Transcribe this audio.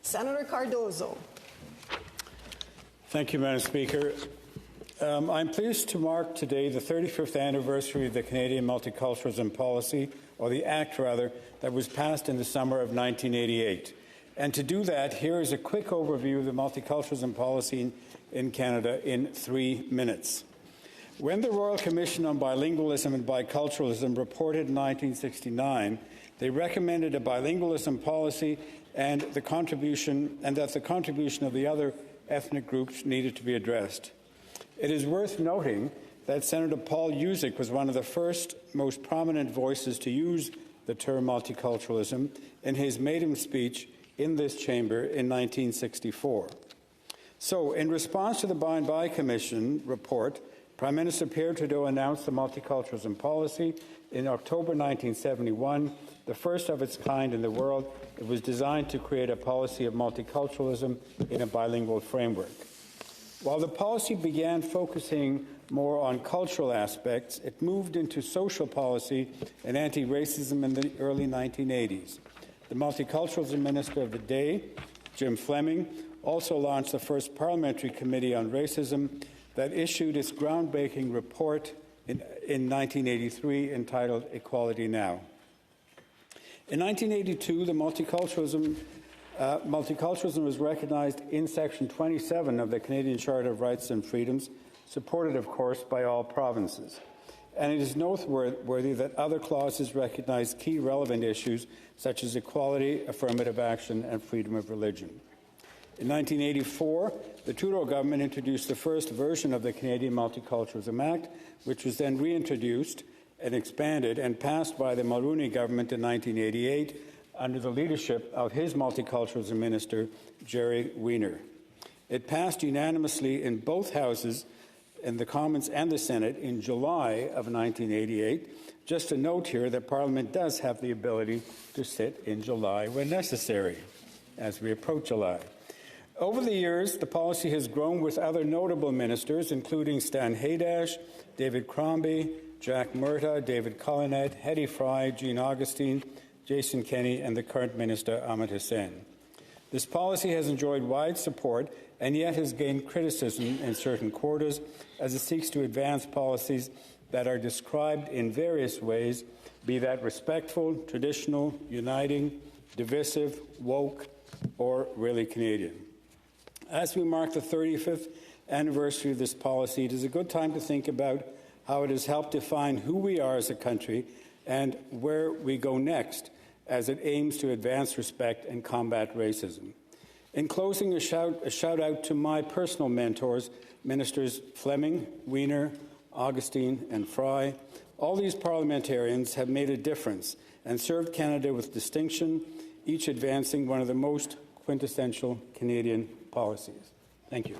Senator Cardozo. Thank you, Madam Speaker. I'm pleased to mark today the 35th anniversary of the Canadian Multiculturalism Policy, or the Act, rather, that was passed in the summer of 1988. And to do that, here is a quick overview of the multiculturalism policy in Canada in 3 minutes. When the Royal Commission on Bilingualism and Biculturalism reported in 1969, they recommended a bilingualism policy and that the contribution of the other ethnic groups needed to be addressed. It is worth noting that Senator Paul Yuzik was one of the first, most prominent voices to use the term multiculturalism in his maiden speech in this chamber in 1964. So, in response to the By and By Commission report, Prime Minister Pierre Trudeau announced the multiculturalism policy in October 1971, the first of its kind in the world. It was designed to create a policy of multiculturalism in a bilingual framework. While the policy began focusing more on cultural aspects, it moved into social policy and anti-racism in the early 1980s. The multiculturalism minister of the day, Jim Fleming, also launched the first parliamentary committee on racism that issued its groundbreaking report in 1983 entitled Equality Now. In 1982, the multiculturalism was recognized in Section 27 of the Canadian Charter of Rights and Freedoms, supported, of course, by all provinces. And it is noteworthy that other clauses recognize key relevant issues such as equality, affirmative action, and freedom of religion. In 1984, the Trudeau government introduced the first version of the Canadian Multiculturalism Act, which was then reintroduced and expanded and passed by the Mulroney government in 1988 under the leadership of his multiculturalism minister, Jerry Wiener. It passed unanimously in both houses, in the Commons and the Senate, in July of 1988. Just a note here that Parliament does have the ability to sit in July when necessary, as we approach July. Over the years, the policy has grown with other notable ministers, including Stan Haydash, David Crombie, Jack Murtagh, David Cullinan, Hedy Fry, Jean Augustine, Jason Kenney, and the current minister, Ahmed Hussein. This policy has enjoyed wide support and yet has gained criticism in certain quarters as it seeks to advance policies that are described in various ways, be that respectful, traditional, uniting, divisive, woke, or really Canadian. As we mark the 35th anniversary of this policy, it is a good time to think about how it has helped define who we are as a country and where we go next as it aims to advance respect and combat racism. In closing, a shout out to my personal mentors, Ministers Fleming, Wiener, Augustine, and Fry. All these parliamentarians have made a difference and served Canada with distinction, each advancing one of the most quintessential Canadian policies. Thank you.